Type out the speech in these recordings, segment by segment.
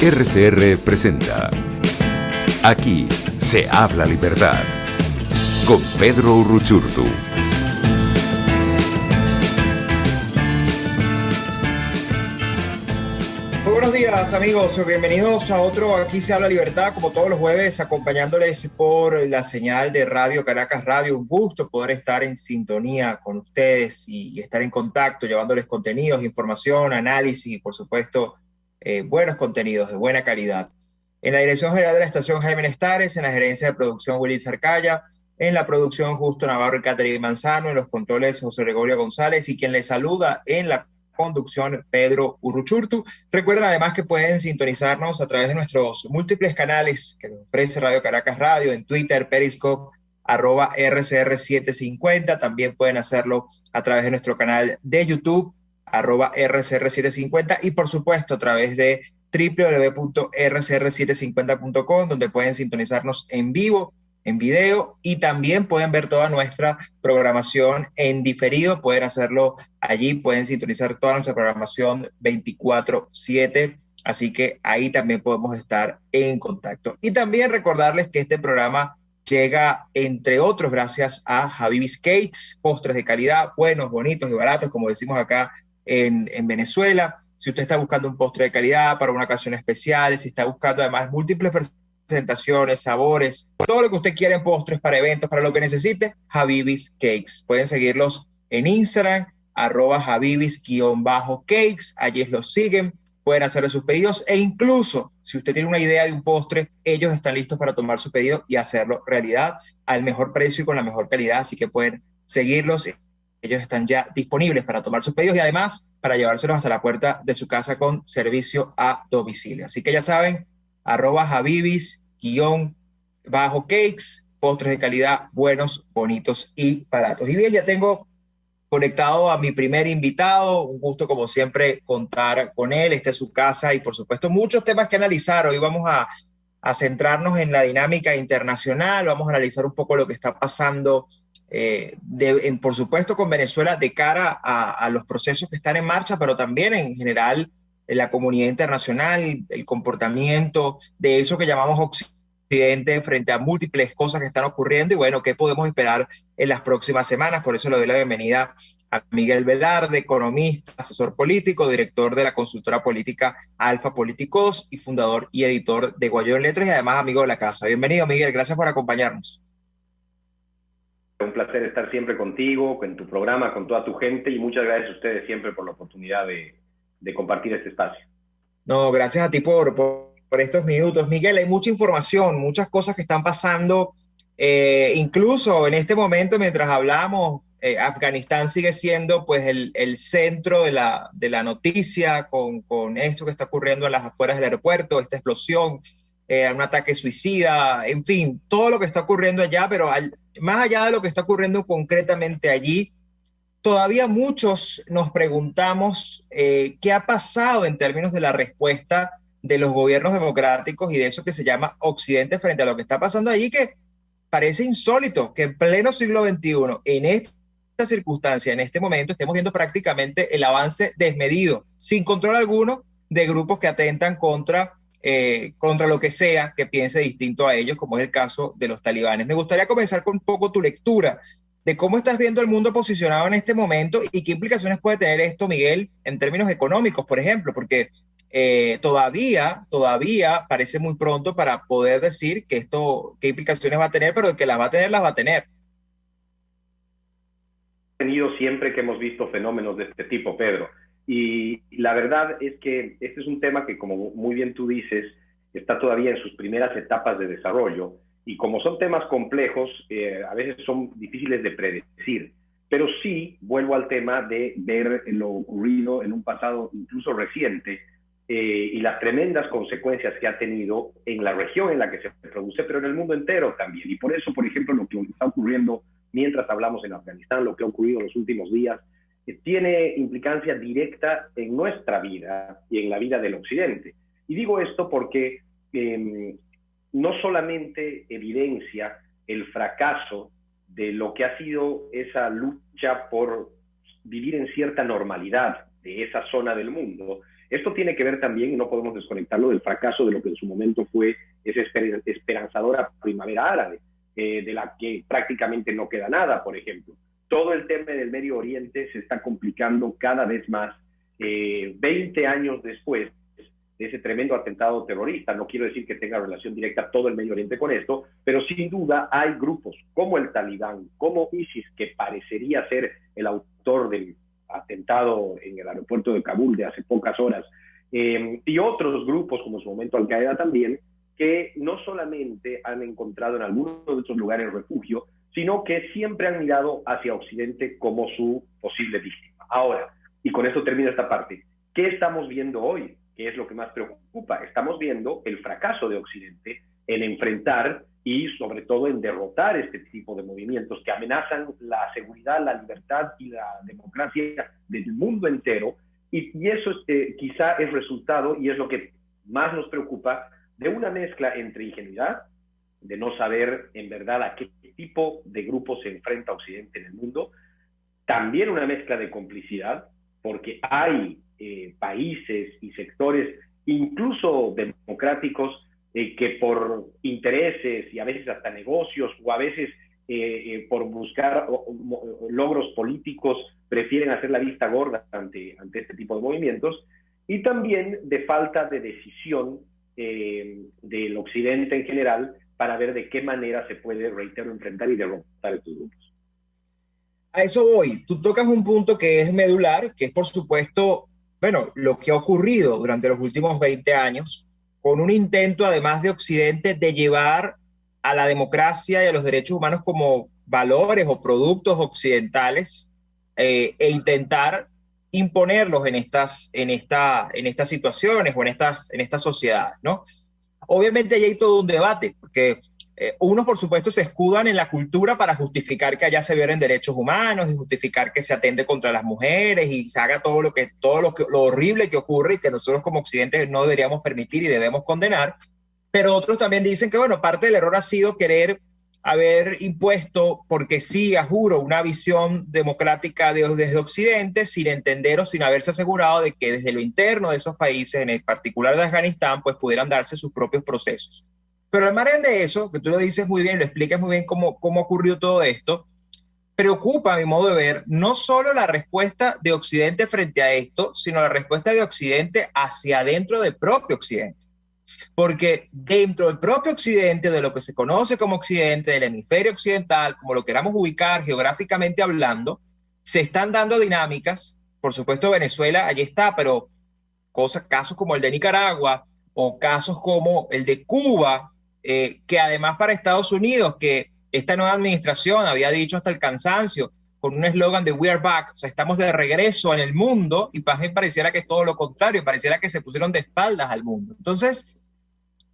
RCR presenta Aquí se habla libertad con Pedro Uruchurtu. Muy buenos días, amigos, bienvenidos a otro Aquí se habla libertad, como todos los jueves, acompañándoles por la señal de Radio Caracas Radio. Un gusto poder estar en sintonía con ustedes y estar en contacto, llevándoles contenidos, información, análisis y, por supuesto, buenos contenidos de buena calidad. En la dirección general de la estación, Jaime Nestares; en la gerencia de producción, Willy Zarcaya; en la producción, Justo Navarro y Catherine Manzano; en los controles, José Gregorio González; y quien les saluda en la conducción, Pedro Uruchurtu. Recuerden además que pueden sintonizarnos a través de nuestros múltiples canales que nos ofrece Radio Caracas Radio, en Twitter, Periscope, @RCR750. También pueden hacerlo a través de nuestro canal de YouTube, @RCR750, y por supuesto a través de www.rcr750.com, donde pueden sintonizarnos en vivo, en video, y también pueden ver toda nuestra programación en diferido. Pueden hacerlo allí, pueden sintonizar toda nuestra programación 24/7, así que ahí también podemos estar en contacto. Y también recordarles que este programa llega, entre otros, gracias a Habibis Cakes, postres de calidad, buenos, bonitos y baratos, como decimos acá en Venezuela. Si usted está buscando un postre de calidad para una ocasión especial, si está buscando además múltiples presentaciones, sabores, todo lo que usted quiera en postres, para eventos, para lo que necesite, Habibis Cakes. Pueden seguirlos en Instagram, @Habibis_cakes, allí los siguen, pueden hacerle sus pedidos, e incluso si usted tiene una idea de un postre, ellos están listos para tomar su pedido y hacerlo realidad al mejor precio y con la mejor calidad, así que pueden seguirlos. Ellos están ya disponibles para tomar sus pedidos y además para llevárselos hasta la puerta de su casa con servicio a domicilio. Así que ya saben, @Habibis_cakes, postres de calidad, buenos, bonitos y baratos. Y bien, ya tengo conectado a mi primer invitado. Un gusto, como siempre, contar con él. Esta es su casa y, por supuesto, muchos temas que analizar. Hoy vamos a centrarnos en la dinámica internacional. Vamos a analizar un poco lo que está pasando, por supuesto, con Venezuela de cara a los procesos que están en marcha, pero también en general en la comunidad internacional, el comportamiento de eso que llamamos Occidente frente a múltiples cosas que están ocurriendo y, bueno, qué podemos esperar en las próximas semanas. Por eso le doy la bienvenida a Miguel Velarde, economista, asesor político, director de la consultora política Alfa Políticos y fundador y editor de Guayó en Letras, y además amigo de la casa. Bienvenido, Miguel, gracias por acompañarnos. Un placer estar siempre contigo, con tu programa, con toda tu gente, y muchas gracias a ustedes siempre por la oportunidad de compartir este espacio. No, gracias a ti por estos minutos. Miguel, hay mucha información, muchas cosas que están pasando. Incluso en este momento, mientras hablamos, Afganistán sigue siendo pues el centro de la noticia con esto que está ocurriendo a las afueras del aeropuerto, esta explosión, un ataque suicida, en fin, todo lo que está ocurriendo allá, pero más allá de lo que está ocurriendo concretamente allí, todavía muchos nos preguntamos qué ha pasado en términos de la respuesta de los gobiernos democráticos y de eso que se llama Occidente frente a lo que está pasando allí, que parece insólito que en pleno siglo XXI, en esta circunstancia, en este momento, estemos viendo prácticamente el avance desmedido, sin control alguno, de grupos que atentan contra lo que sea que piense distinto a ellos, como es el caso de los talibanes. Me gustaría comenzar con un poco tu lectura de cómo estás viendo el mundo posicionado en este momento y qué implicaciones puede tener esto, Miguel, en términos económicos, por ejemplo, porque todavía parece muy pronto para poder decir que esto, qué implicaciones va a tener, pero que las va a tener, las va a tener. Tenido siempre que hemos visto fenómenos de este tipo, Pedro. Y la verdad es que este es un tema que, como muy bien tú dices, está todavía en sus primeras etapas de desarrollo. Y como son temas complejos, a veces son difíciles de predecir. Pero sí, vuelvo al tema de ver lo ocurrido en un pasado incluso reciente y las tremendas consecuencias que ha tenido en la región en la que se produce, pero en el mundo entero también. Y por eso, por ejemplo, lo que está ocurriendo mientras hablamos en Afganistán, lo que ha ocurrido en los últimos días, tiene implicancia directa en nuestra vida y en la vida del Occidente. Y digo esto porque no solamente evidencia el fracaso de lo que ha sido esa lucha por vivir en cierta normalidad de esa zona del mundo, Esto tiene que ver también, y no podemos desconectarlo, del fracaso de lo que en su momento fue esa esperanzadora primavera árabe, de la que prácticamente no queda nada, por ejemplo. Todo el tema del Medio Oriente se está complicando cada vez más, 20 años después de ese tremendo atentado terrorista. No quiero decir que tenga relación directa todo el Medio Oriente con esto, pero sin duda hay grupos como el Talibán, como ISIS, que parecería ser el autor del atentado en el aeropuerto de Kabul de hace pocas horas, y otros grupos, como en su momento Al-Qaeda también, que no solamente han encontrado en algunos de estos lugares refugio, sino que siempre han mirado hacia Occidente como su posible víctima. Ahora, y con esto termino esta parte, ¿qué estamos viendo hoy? ¿Qué es lo que más preocupa? Estamos viendo el fracaso de Occidente en enfrentar y sobre todo en derrotar este tipo de movimientos que amenazan la seguridad, la libertad y la democracia del mundo entero, y eso quizá es resultado, y es lo que más nos preocupa, de una mezcla entre ingenuidad, de no saber en verdad a qué tipo de grupo se enfrenta Occidente en el mundo, también una mezcla de complicidad, porque hay países y sectores, incluso democráticos, que por intereses y a veces hasta negocios o a veces por buscar logros políticos prefieren hacer la vista gorda ante este tipo de movimientos, y también de falta de decisión del Occidente en general para ver de qué manera se puede, reitero, enfrentar y derrotar estos grupos. A eso voy. Tú tocas un punto que es medular, que es por supuesto, bueno, lo que ha ocurrido durante los últimos 20 años, con un intento además de Occidente de llevar a la democracia y a los derechos humanos como valores o productos occidentales, e intentar imponerlos en estas situaciones o en estas sociedades, ¿no? Obviamente ahí hay todo un debate, porque unos, por supuesto, se escudan en la cultura para justificar que allá se violen derechos humanos y justificar que se atende contra las mujeres y se haga todo lo horrible que ocurre y que nosotros como Occidente no deberíamos permitir y debemos condenar. Pero otros también dicen que, bueno, parte del error ha sido querer haber impuesto, porque sí, a juro, una visión democrática desde Occidente, sin entender o sin haberse asegurado de que desde lo interno de esos países, en el particular de Afganistán, pues pudieran darse sus propios procesos. Pero al margen de eso, que tú lo dices muy bien, lo explicas muy bien cómo ocurrió todo esto, preocupa, a mi modo de ver, no solo la respuesta de Occidente frente a esto, sino la respuesta de Occidente hacia adentro del propio Occidente. Porque dentro del propio Occidente, de lo que se conoce como Occidente, del hemisferio occidental, como lo queramos ubicar geográficamente hablando, se están dando dinámicas. Por supuesto, Venezuela allí está, pero casos como el de Nicaragua o casos como el de Cuba, que además para Estados Unidos, que esta nueva administración había dicho hasta el cansancio, con un eslogan de We are back, o sea, estamos de regreso en el mundo, y para mí pareciera que es todo lo contrario, pareciera que se pusieron de espaldas al mundo. Entonces,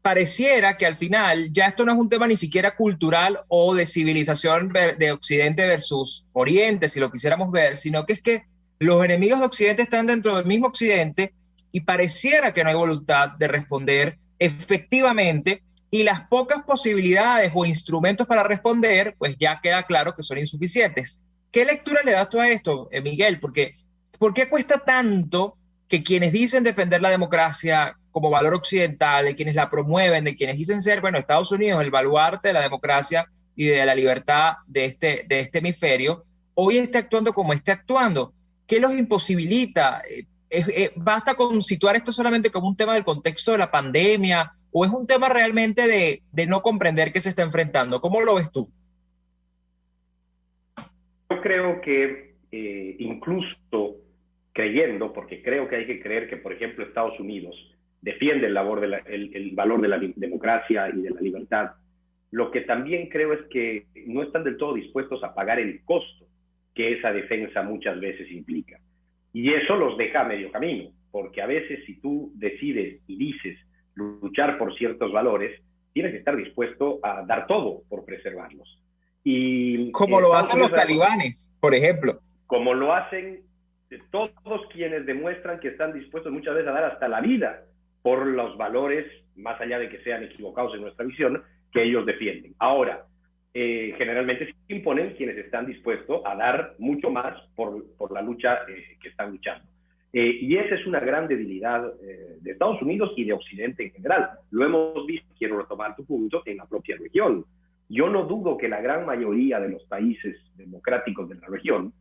pareciera que al final ya esto no es un tema ni siquiera cultural o de civilización de Occidente versus Oriente, si lo quisiéramos ver, sino que es que los enemigos de Occidente están dentro del mismo Occidente y pareciera que no hay voluntad de responder efectivamente, y las pocas posibilidades o instrumentos para responder, pues ya queda claro que son insuficientes. ¿Qué lectura le das tú a esto, Miguel? Porque, ¿por qué cuesta tanto que quienes dicen defender la democracia como valor occidental, de quienes la promueven, de quienes dicen ser, bueno, Estados Unidos, el baluarte de la democracia y de la libertad de este hemisferio, hoy esté actuando como esté actuando? ¿Qué los imposibilita? ¿Basta con situar esto solamente como un tema del contexto de la pandemia o es un tema realmente de no comprender qué se está enfrentando? ¿Cómo lo ves tú? Yo creo que incluso creyendo, porque creo que hay que creer que, por ejemplo, Estados Unidos defiende el valor de la democracia y de la libertad, lo que también creo es que no están del todo dispuestos a pagar el costo que esa defensa muchas veces implica. Y eso los deja a medio camino, porque a veces si tú decides y dices luchar por ciertos valores, tienes que estar dispuesto a dar todo por preservarlos. Y como lo hacen los talibanes, por ejemplo. Como lo hacen todos quienes demuestran que están dispuestos muchas veces a dar hasta la vida por los valores, más allá de que sean equivocados en nuestra visión, que ellos defienden. Ahora, generalmente se imponen quienes están dispuestos a dar mucho más por la lucha que están luchando. Y esa es una gran debilidad de Estados Unidos y de Occidente en general. Lo hemos visto, quiero retomar tu punto, en la propia región. Yo no dudo que la gran mayoría de los países democráticos de la región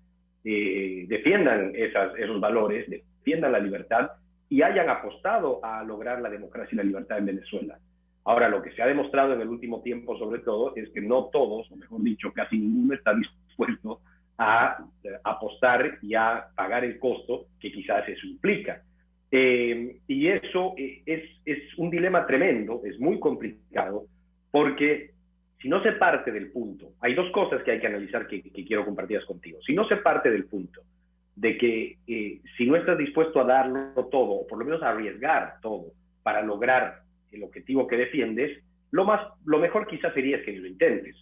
defiendan esos valores, defiendan la libertad y hayan apostado a lograr la democracia y la libertad en Venezuela. Ahora, lo que se ha demostrado en el último tiempo, sobre todo, es que no todos, o mejor dicho, casi ninguno está dispuesto a apostar y a pagar el costo que quizás eso implica. Y eso es un dilema tremendo, es muy complicado, porque si no se parte del punto, hay dos cosas que hay que analizar que quiero compartirlas contigo. Si no se parte del punto de que si no estás dispuesto a darlo todo, o por lo menos a arriesgar todo para lograr el objetivo que defiendes, lo mejor quizás sería que lo intentes,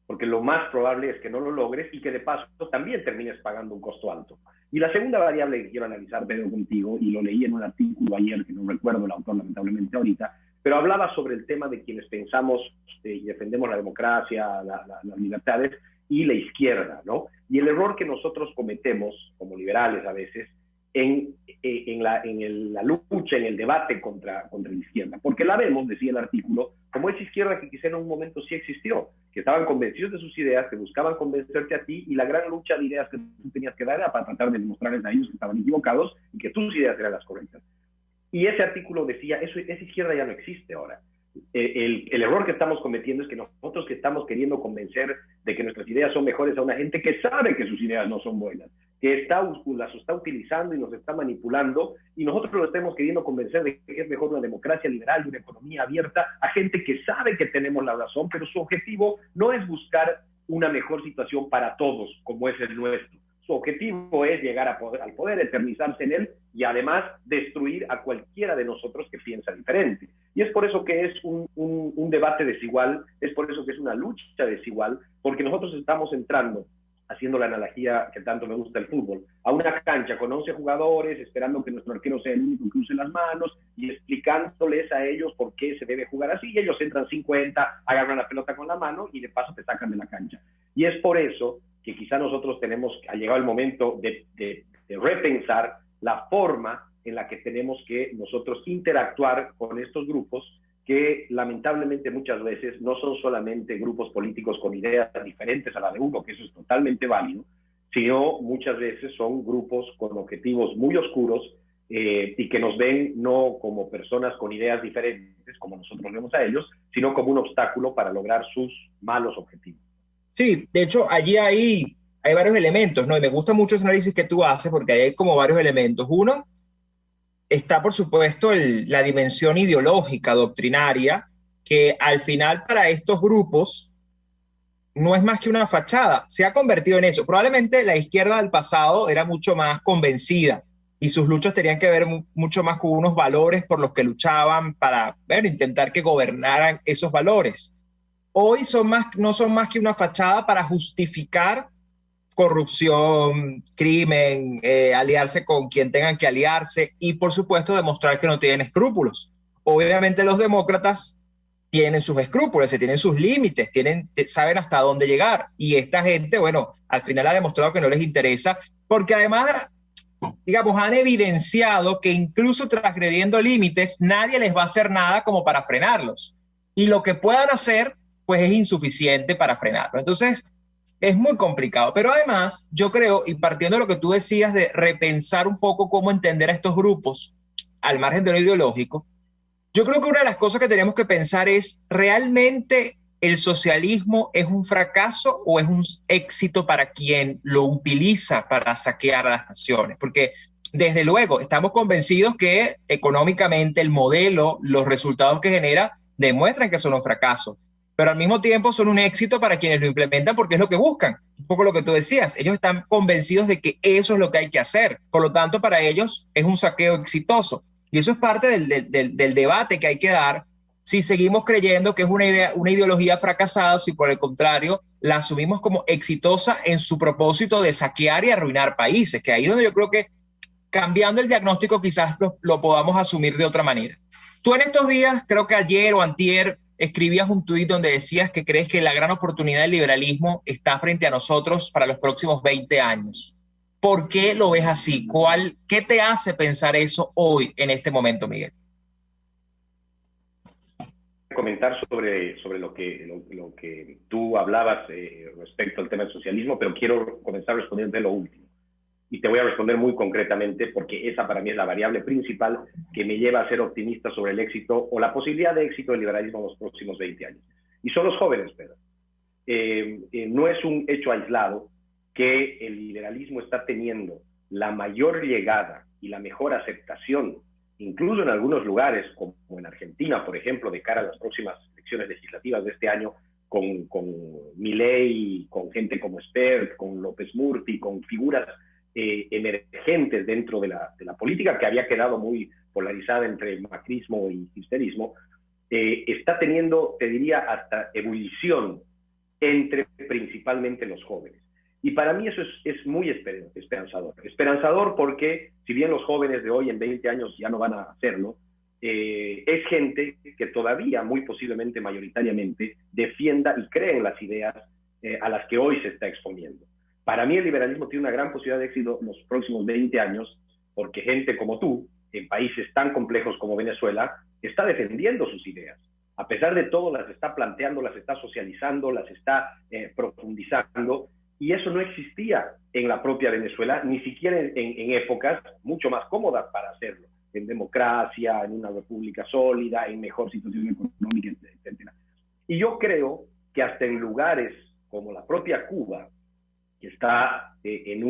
porque lo más probable es que no lo logres y que de paso también termines pagando un costo alto. Y la segunda variable que quiero analizar, Pedro, contigo, y lo leí en un artículo ayer, que no recuerdo el autor lamentablemente ahorita, pero hablaba sobre el tema de quienes pensamos y defendemos la democracia, las libertades, y la izquierda, ¿no? Y el error que nosotros cometemos como liberales a veces en la lucha, en el debate contra la izquierda. Porque la vemos, decía el artículo, como esa izquierda que quizá en un momento sí existió, que estaban convencidos de sus ideas, que buscaban convencerte a ti, y la gran lucha de ideas que tú tenías que dar era para tratar de demostrarles a ellos que estaban equivocados y que tus ideas eran las correctas. Y ese artículo decía, esa izquierda ya no existe ahora. El error que estamos cometiendo es que nosotros que estamos queriendo convencer de que nuestras ideas son mejores a una gente que sabe que sus ideas no son buenas, que las está utilizando y nos está manipulando, y nosotros lo estamos queriendo convencer de que es mejor una democracia liberal y una economía abierta a gente que sabe que tenemos la razón, pero su objetivo no es buscar una mejor situación para todos, como es el nuestro. Su objetivo es llegar al poder, eternizarse en él y además destruir a cualquiera de nosotros que piensa diferente. Y es por eso que es un debate desigual, es por eso que es una lucha desigual, porque nosotros estamos entrando, haciendo la analogía que tanto me gusta el fútbol, a una cancha con 11 jugadores, esperando que nuestro arquero sea el único que use las manos y explicándoles a ellos por qué se debe jugar así, y ellos entran 50, agarran la pelota con la mano y de paso te sacan de la cancha. Y es por eso que quizá nosotros ha llegado el momento de repensar la forma en la que tenemos que nosotros interactuar con estos grupos que lamentablemente muchas veces no son solamente grupos políticos con ideas diferentes a la de uno, que eso es totalmente válido, sino muchas veces son grupos con objetivos muy oscuros y que nos ven no como personas con ideas diferentes, como nosotros vemos a ellos, sino como un obstáculo para lograr sus malos objetivos. Sí, de hecho, allí hay varios elementos, ¿no? Y me gusta mucho ese análisis que tú haces porque ahí hay como varios elementos. Uno, está por supuesto la dimensión ideológica, doctrinaria, que al final para estos grupos no es más que una fachada, se ha convertido en eso. Probablemente la izquierda del pasado era mucho más convencida y sus luchas tenían que ver mucho más con unos valores por los que luchaban para intentar que gobernaran esos valores. Hoy no son más que una fachada para justificar corrupción, crimen, aliarse con quien tengan que aliarse y, por supuesto, demostrar que no tienen escrúpulos. Obviamente los demócratas tienen sus escrúpulos, tienen sus límites, saben hasta dónde llegar. Y esta gente, bueno, al final ha demostrado que no les interesa, porque además, digamos, han evidenciado que incluso transgrediendo límites, nadie les va a hacer nada como para frenarlos. Y lo que puedan hacer pues es insuficiente para frenarlo. Entonces, es muy complicado. Pero además, yo creo, y partiendo de lo que tú decías de repensar un poco cómo entender a estos grupos, al margen de lo ideológico, yo creo que una de las cosas que tenemos que pensar es, ¿realmente el socialismo es un fracaso o es un éxito para quien lo utiliza para saquear a las naciones? Porque, desde luego, estamos convencidos que económicamente el modelo, los resultados que genera, demuestran que son un fracaso. Pero al mismo tiempo son un éxito para quienes lo implementan porque es lo que buscan. Un poco lo que tú decías, ellos están convencidos de que eso es lo que hay que hacer. Por lo tanto, para ellos es un saqueo exitoso. Y eso es parte del debate que hay que dar si seguimos creyendo que es una ideología fracasada, si por el contrario la asumimos como exitosa en su propósito de saquear y arruinar países, que ahí es donde yo creo que cambiando el diagnóstico quizás lo podamos asumir de otra manera. Tú en estos días, creo que ayer o antier, escribías un tuit donde decías que crees que la gran oportunidad del liberalismo está frente a nosotros para los próximos 20 años. ¿Por qué lo ves así? ¿Qué te hace pensar eso hoy, en este momento, Miguel? Comentar sobre lo que tú hablabas respecto al tema del socialismo, pero quiero comenzar respondiendo lo último. Y te voy a responder muy concretamente porque esa para mí es la variable principal que me lleva a ser optimista sobre el éxito o la posibilidad de éxito del liberalismo en los próximos 20 años. Y son los jóvenes, Pedro. No es un hecho aislado que el liberalismo está teniendo la mayor llegada y la mejor aceptación, incluso en algunos lugares, como en Argentina, por ejemplo, de cara a las próximas elecciones legislativas de este año, con Milei, con gente como Spert, con López Murphy, con figuras emergentes dentro de la política que había quedado muy polarizada entre macrismo y kirchnerismo, está teniendo, te diría, hasta ebullición entre principalmente los jóvenes. Y para mí eso es muy esperanzador. Esperanzador porque, si bien los jóvenes de hoy en 20 años ya no van a hacerlo, es gente que todavía, muy posiblemente, mayoritariamente, defienda y cree en las ideas a las que hoy se está exponiendo. Para mí el liberalismo tiene una gran posibilidad de éxito en los próximos 20 años, porque gente como tú, en países tan complejos como Venezuela, está defendiendo sus ideas. A pesar de todo, las está planteando, las está socializando, las está profundizando, y eso no existía en la propia Venezuela, ni siquiera en épocas mucho más cómodas para hacerlo, en democracia, en una república sólida, en mejor situación económica, etc. Y yo creo que hasta en lugares como la propia Cuba, que está en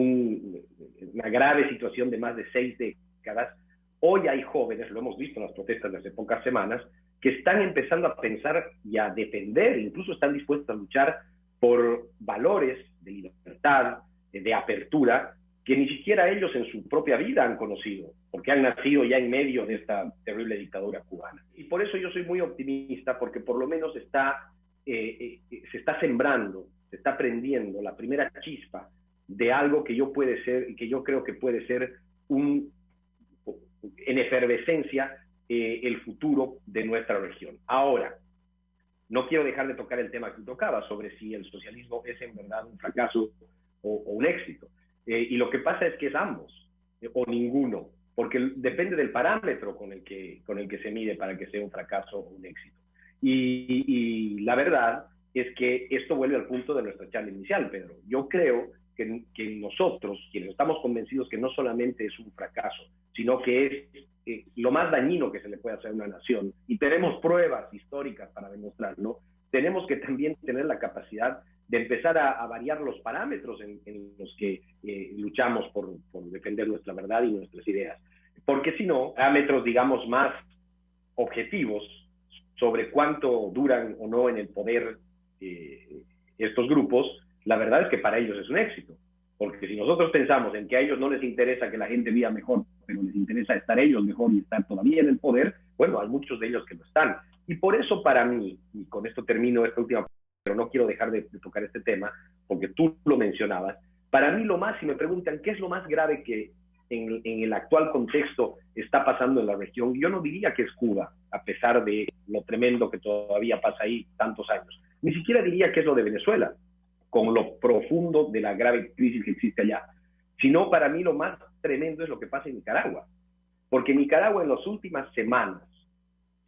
una grave situación de más de 6 décadas, hoy hay jóvenes, lo hemos visto en las protestas de hace pocas semanas, que están empezando a pensar y a defender, incluso están dispuestos a luchar por valores de libertad, de apertura, que ni siquiera ellos en su propia vida han conocido, porque han nacido ya en medio de esta terrible dictadura cubana. Y por eso yo soy muy optimista, porque por lo menos se está sembrando, se está prendiendo la primera chispa de algo que yo creo que puede ser en efervescencia el futuro de nuestra región. Ahora, no quiero dejar de tocar el tema que tocaba sobre si el socialismo es en verdad un fracaso o un éxito. Y lo que pasa es que es ambos, o ninguno, porque depende del parámetro con el que se mide para que sea un fracaso o un éxito. Y la verdad es que esto vuelve al punto de nuestra charla inicial, Pedro. Yo creo que nosotros, quienes estamos convencidos que no solamente es un fracaso, sino que es lo más dañino que se le puede hacer a una nación, y tenemos pruebas históricas para demostrarlo, tenemos que también tener la capacidad de empezar a variar los parámetros en los que luchamos por defender nuestra verdad y nuestras ideas. Porque si no, parámetros, digamos, más objetivos sobre cuánto duran o no en el poder estos grupos, la verdad es que para ellos es un éxito. Porque si nosotros pensamos en que a ellos no les interesa que la gente viva mejor, pero les interesa estar ellos mejor y estar todavía en el poder, bueno, hay muchos de ellos que lo están. Y por eso para mí, y con esto termino esta última, pero no quiero dejar de tocar este tema, porque tú lo mencionabas, para mí lo más, si me preguntan qué es lo más grave que en el actual contexto está pasando en la región, yo no diría que es Cuba, a pesar de lo tremendo que todavía pasa ahí tantos años. Ni siquiera diría que es lo de Venezuela, con lo profundo de la grave crisis que existe allá. Sino para mí lo más tremendo es lo que pasa en Nicaragua. Porque Nicaragua en las últimas semanas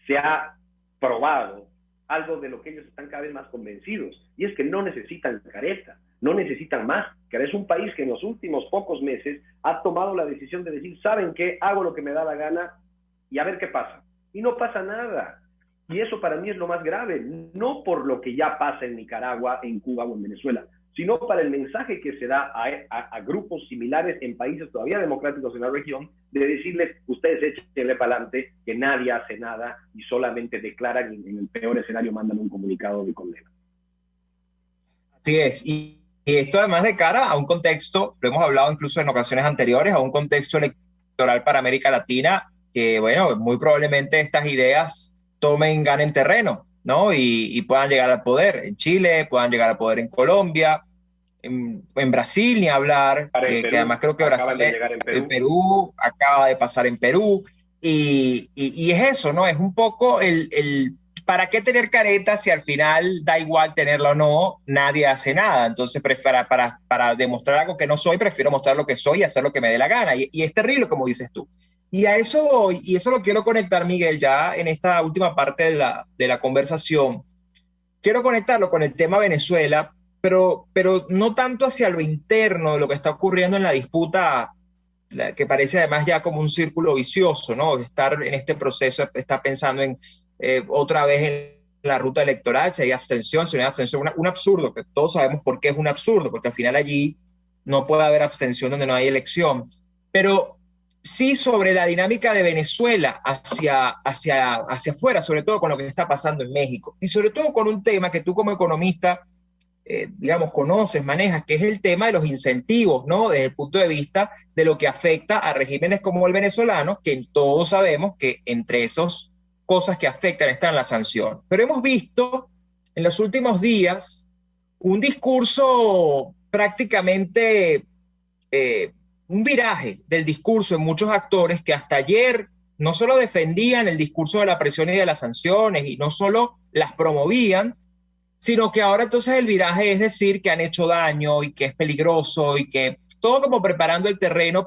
se ha probado algo de lo que ellos están cada vez más convencidos, y es que no necesitan careta, no necesitan máscara. Es un país que en los últimos pocos meses ha tomado la decisión de decir, ¿saben qué? Hago lo que me da la gana y a ver qué pasa. Y no pasa nada. Y eso para mí es lo más grave, no por lo que ya pasa en Nicaragua, en Cuba o en Venezuela, sino para el mensaje que se da a grupos similares en países todavía democráticos en la región, de decirles, ustedes échenle para adelante, que nadie hace nada y solamente declaran y en el peor escenario mandan un comunicado de condena. Así es, y esto además de cara a un contexto, lo hemos hablado incluso en ocasiones anteriores, a un contexto electoral para América Latina, que bueno, muy probablemente estas ideas ganen terreno, ¿no? Y puedan llegar al poder en Chile, puedan llegar al poder en Colombia, en Brasil, ni hablar, que además creo que Brasil, en Perú, acaba de pasar en Perú, y es eso, ¿no? Es un poco ¿para qué tener careta si al final da igual tenerla o no? Nadie hace nada. Entonces, para demostrar algo que no soy, prefiero mostrar lo que soy y hacer lo que me dé la gana. Y es terrible, como dices tú. Y a eso voy, y eso lo quiero conectar, Miguel, ya en esta última parte de la conversación. Quiero conectarlo con el tema Venezuela, pero no tanto hacia lo interno de lo que está ocurriendo en la disputa, que parece además ya como un círculo vicioso, ¿no? Estar en este proceso, está pensando en otra vez en la ruta electoral, si hay abstención, si no hay abstención, un absurdo, que todos sabemos por qué es un absurdo, porque al final allí no puede haber abstención donde no hay elección. Pero sí sobre la dinámica de Venezuela hacia afuera, sobre todo con lo que está pasando en México, y sobre todo con un tema que tú como economista digamos, conoces, manejas, que es el tema de los incentivos, ¿no? Desde el punto de vista de lo que afecta a regímenes como el venezolano, que todos sabemos que entre esas cosas que afectan están las sanciones. Pero hemos visto en los últimos días un discurso prácticamente, un viraje del discurso en muchos actores que hasta ayer no solo defendían el discurso de la presión y de las sanciones y no solo las promovían, sino que ahora entonces el viraje es decir que han hecho daño y que es peligroso y que todo como preparando el terreno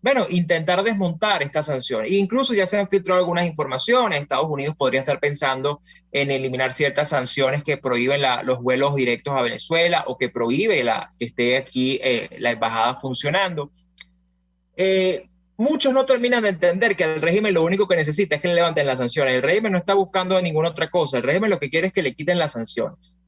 bueno, intentar desmontar estas sanciones. E incluso ya se han filtrado algunas informaciones. Estados Unidos podría estar pensando en eliminar ciertas sanciones que prohíben los vuelos directos a Venezuela o que prohíbe que esté aquí la embajada funcionando. Muchos no terminan de entender que el régimen lo único que necesita es que le levanten las sanciones. El régimen no está buscando ninguna otra cosa. El régimen lo que quiere es que le quiten las sanciones.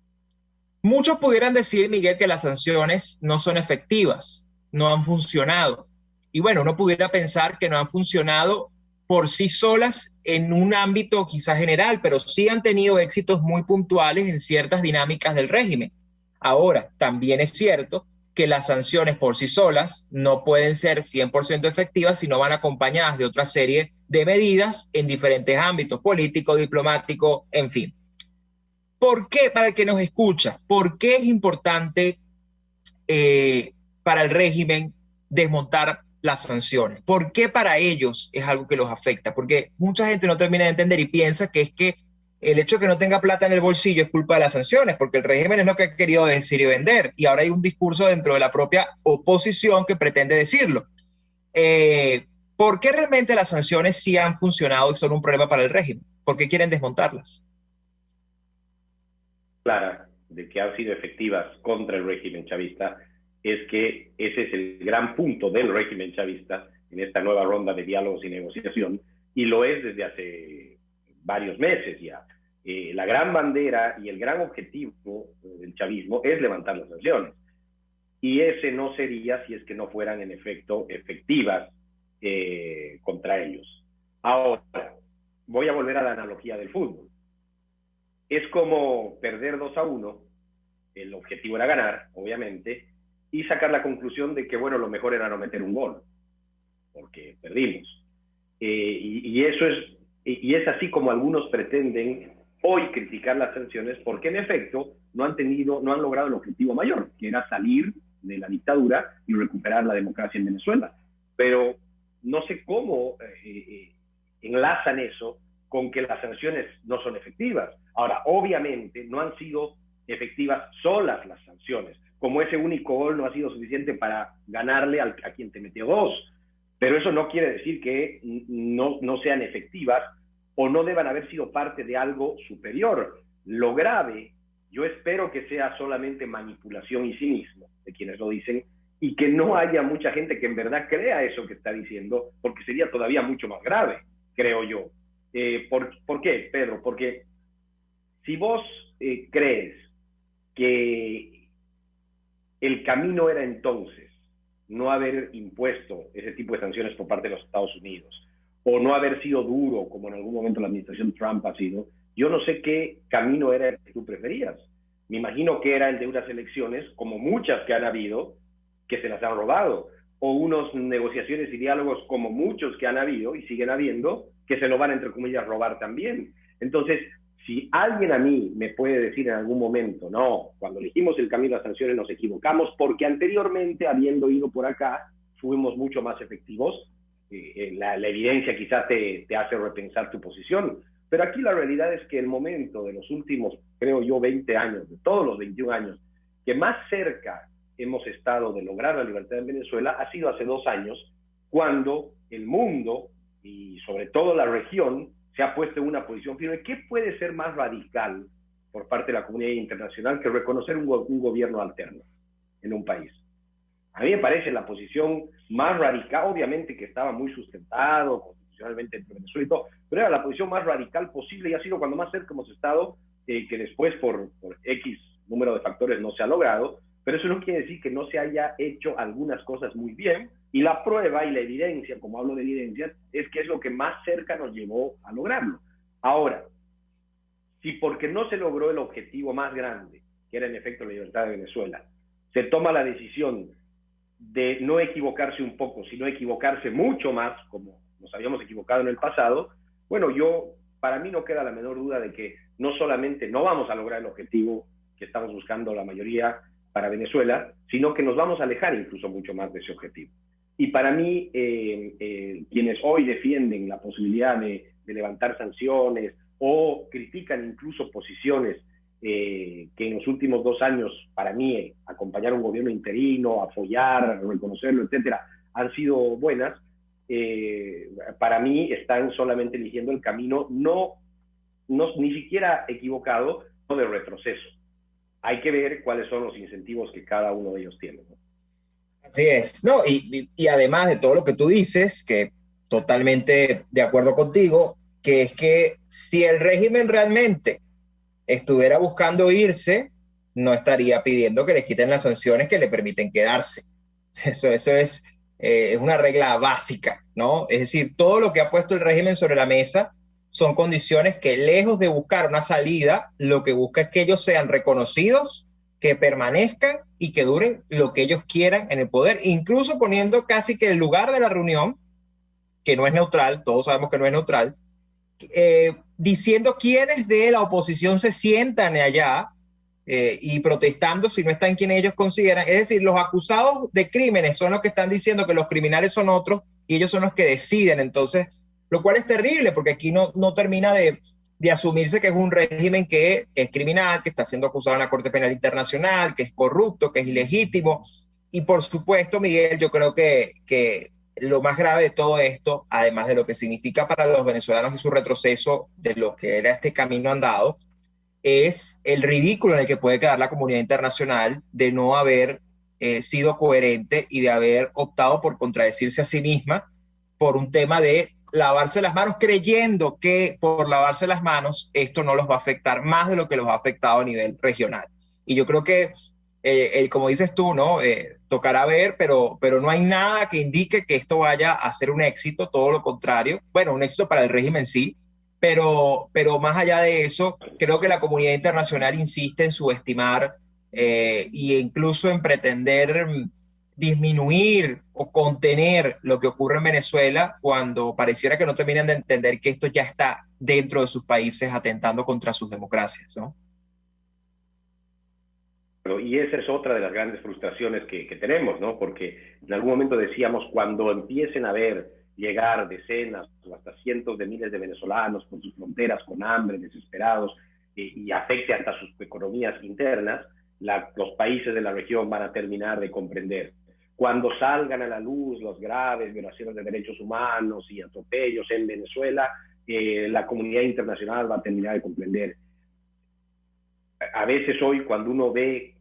Muchos pudieran decir, Miguel, que las sanciones no son efectivas, no han funcionado. Y bueno, uno pudiera pensar que no han funcionado por sí solas en un ámbito quizás general, pero sí han tenido éxitos muy puntuales en ciertas dinámicas del régimen. Ahora, también es cierto que las sanciones por sí solas no pueden ser 100% efectivas si no van acompañadas de otra serie de medidas en diferentes ámbitos, político, diplomático, en fin. ¿Por qué, para el que nos escucha, por qué es importante para el régimen desmontar las sanciones? ¿Por qué para ellos es algo que los afecta? Porque mucha gente no termina de entender y piensa que es que el hecho de que no tenga plata en el bolsillo es culpa de las sanciones, porque el régimen es lo que ha querido decir y vender, y ahora hay un discurso dentro de la propia oposición que pretende decirlo. ¿Por qué realmente las sanciones sí han funcionado y son un problema para el régimen? ¿Por qué quieren desmontarlas? Clara de que han sido efectivas contra el régimen chavista es que ese es el gran punto del régimen chavista en esta nueva ronda de diálogos y negociación, y lo es desde hace varios meses ya. La gran bandera y el gran objetivo del chavismo es levantar las sanciones, y ese no sería si es que no fueran en efecto efectivas contra ellos. Ahora, voy a volver a la analogía del fútbol. Es como perder 2-1, el objetivo era ganar, obviamente, y sacar la conclusión de que, bueno, lo mejor era no meter un gol, porque perdimos. Y es así como algunos pretenden hoy criticar las sanciones, porque en efecto no han logrado el objetivo mayor, que era salir de la dictadura y recuperar la democracia en Venezuela. Pero no sé cómo enlazan eso con que las sanciones no son efectivas. Ahora, obviamente, no han sido efectivas solas las sanciones, como ese único gol no ha sido suficiente para ganarle a quien te metió 2. Pero eso no quiere decir que no sean efectivas o no deban haber sido parte de algo superior. Lo grave, yo espero que sea solamente manipulación y cinismo de quienes lo dicen, y que no haya mucha gente que en verdad crea eso que está diciendo, porque sería todavía mucho más grave, creo yo. ¿Por qué, Pedro? Porque si vos crees que el camino era entonces no haber impuesto ese tipo de sanciones por parte de los Estados Unidos, o no haber sido duro, como en algún momento la administración Trump ha sido, yo no sé qué camino era el que tú preferías. Me imagino que era el de unas elecciones, como muchas que han habido, que se las han robado, o unas negociaciones y diálogos como muchos que han habido y siguen habiendo, que se lo van, entre comillas, robar también. Entonces, si alguien a mí me puede decir en algún momento, no, cuando elegimos el camino de las sanciones nos equivocamos, porque anteriormente, habiendo ido por acá, fuimos mucho más efectivos, la evidencia quizás te hace repensar tu posición. Pero aquí la realidad es que el momento de los últimos, creo yo, 20 años, de todos los 21 años, que más cerca hemos estado de lograr la libertad en Venezuela ha sido hace 2 años, cuando el mundo y sobre todo la región se ha puesto en una posición firme. ¿Qué puede ser más radical por parte de la comunidad internacional que reconocer un gobierno alterno en un país? A mí me parece la posición más radical, obviamente que estaba muy sustentado constitucionalmente entre Venezuela y todo, pero era la posición más radical posible y ha sido cuando más cerca hemos estado, que después por X número de factores no se ha logrado, pero eso no quiere decir que no se haya hecho algunas cosas muy bien, y la prueba y la evidencia, como hablo de evidencias, es que es lo que más cerca nos llevó a lograrlo. Ahora, si porque no se logró el objetivo más grande, que era en efecto la libertad de Venezuela, se toma la decisión de no equivocarse un poco, sino equivocarse mucho más, como nos habíamos equivocado en el pasado, bueno, para mí no queda la menor duda de que no solamente no vamos a lograr el objetivo que estamos buscando la mayoría para Venezuela, sino que nos vamos a alejar incluso mucho más de ese objetivo. Y para mí, quienes hoy defienden la posibilidad de levantar sanciones o critican incluso posiciones que en los últimos 2 años, para mí, acompañar a un gobierno interino, apoyar, reconocerlo, etcétera, han sido buenas, para mí están solamente eligiendo el camino ni siquiera equivocado, no de retroceso. Hay que ver cuáles son los incentivos que cada uno de ellos tiene, ¿no? Así es. No, y además de todo lo que tú dices, que totalmente de acuerdo contigo, que es que si el régimen realmente estuviera buscando irse, no estaría pidiendo que le quiten las sanciones que le permiten quedarse. Eso es una regla básica, ¿no? Es decir, todo lo que ha puesto el régimen sobre la mesa son condiciones que, lejos de buscar una salida, lo que busca es que ellos sean reconocidos, que permanezcan y que duren lo que ellos quieran en el poder, incluso poniendo casi que el lugar de la reunión, que no es neutral, todos sabemos que no es neutral, diciendo quiénes de la oposición se sientan allá y protestando si no están quienes ellos consideran. Es decir, los acusados de crímenes son los que están diciendo que los criminales son otros y ellos son los que deciden. Entonces, lo cual es terrible porque aquí no termina de asumirse que es un régimen que es criminal, que está siendo acusado en la Corte Penal Internacional, que es corrupto, que es ilegítimo. Y por supuesto, Miguel, yo creo que lo más grave de todo esto, además de lo que significa para los venezolanos y su retroceso de lo que era este camino andado, es el ridículo en el que puede quedar la comunidad internacional de no haber sido coherente y de haber optado por contradecirse a sí misma por un tema de lavarse las manos, creyendo que por lavarse las manos esto no los va a afectar más de lo que los ha afectado a nivel regional. Y yo creo que, como dices tú, ¿no? Tocará ver, pero no hay nada que indique que esto vaya a ser un éxito, todo lo contrario. Bueno, un éxito para el régimen sí, pero más allá de eso, creo que la comunidad internacional insiste en subestimar e incluso en pretender disminuir o contener lo que ocurre en Venezuela, cuando pareciera que no terminan de entender que esto ya está dentro de sus países atentando contra sus democracias, ¿no? Y esa es otra de las grandes frustraciones que tenemos, ¿no? Porque en algún momento decíamos, cuando empiecen a llegar decenas o hasta cientos de miles de venezolanos por sus fronteras, con hambre, desesperados, y afecte hasta sus economías internas, los países de la región van a terminar de comprender. Cuando salgan a la luz las graves violaciones de derechos humanos y atropellos en Venezuela, la comunidad internacional va a terminar de comprender. A veces hoy, cuando uno ve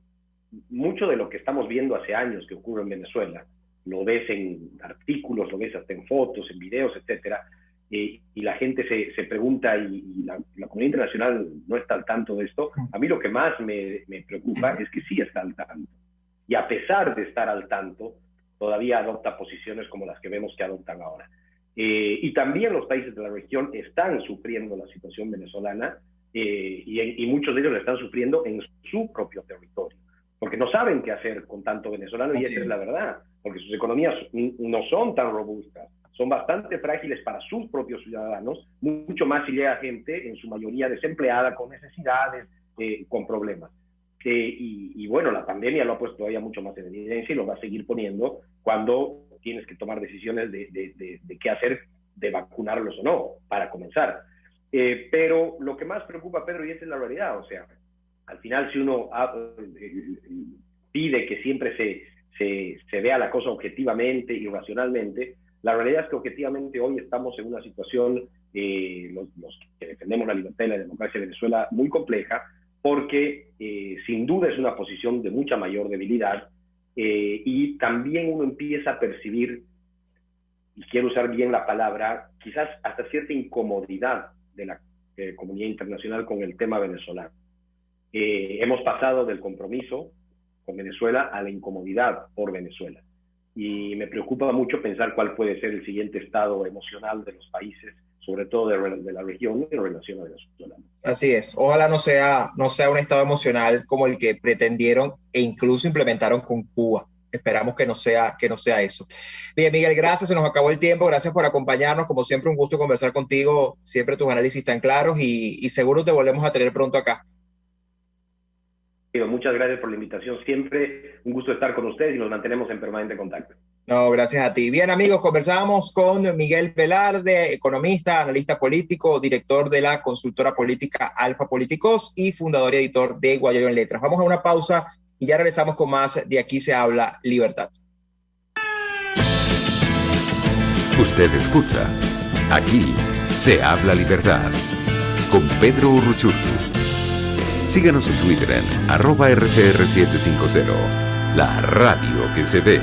mucho de lo que estamos viendo hace años que ocurre en Venezuela, lo ves en artículos, lo ves hasta en fotos, en videos, etcétera, y la gente se pregunta, y la comunidad internacional no está al tanto de esto. A mí lo que más me preocupa es que sí está al tanto. Y a pesar de estar al tanto, todavía adopta posiciones como las que vemos que adoptan ahora. Y también los países de la región están sufriendo la situación venezolana, y muchos de ellos la están sufriendo en su propio territorio, porque no saben qué hacer con tanto venezolano, y esa es la verdad, porque sus economías no son tan robustas, son bastante frágiles para sus propios ciudadanos, mucho más si llega gente, en su mayoría desempleada, con necesidades, con problemas. Y bueno, la pandemia lo ha puesto todavía mucho más en evidencia y lo va a seguir poniendo cuando tienes que tomar decisiones de qué hacer, de vacunarlos o no, para comenzar. Pero lo que más preocupa, Pedro, y esa es la realidad, o sea, al final si uno pide que siempre se vea la cosa objetivamente y racionalmente, la realidad es que objetivamente hoy estamos en una situación, los que defendemos la libertad y la democracia de Venezuela, muy compleja, porque sin duda es una posición de mucha mayor debilidad, y también uno empieza a percibir, y quiero usar bien la palabra, quizás hasta cierta incomodidad de la comunidad internacional con el tema venezolano. Hemos pasado del compromiso con Venezuela a la incomodidad por Venezuela. Y me preocupa mucho pensar cuál puede ser el siguiente estado emocional de los países, sobre todo de la región, en relación a Venezuela. Así es. Ojalá no sea un estado emocional como el que pretendieron e incluso implementaron con Cuba. Esperamos que no sea eso. Bien, Miguel, gracias. Se nos acabó el tiempo. Gracias por acompañarnos. Como siempre, un gusto conversar contigo. Siempre tus análisis están claros y seguro te volvemos a tener pronto acá. Muchas gracias por la invitación. Siempre un gusto estar con ustedes y nos mantenemos en permanente contacto. No, gracias a ti. Bien, amigos, conversábamos con Miguel Velarde, economista, analista político, director de la consultora política Alfa Políticos y fundador y editor de Guayayo en Letras. Vamos a una pausa y ya regresamos con más de Aquí se habla libertad. Usted escucha Aquí se habla libertad con Pedro Urruchurtu. Síganos en Twitter en @RCR750, la radio que se ve.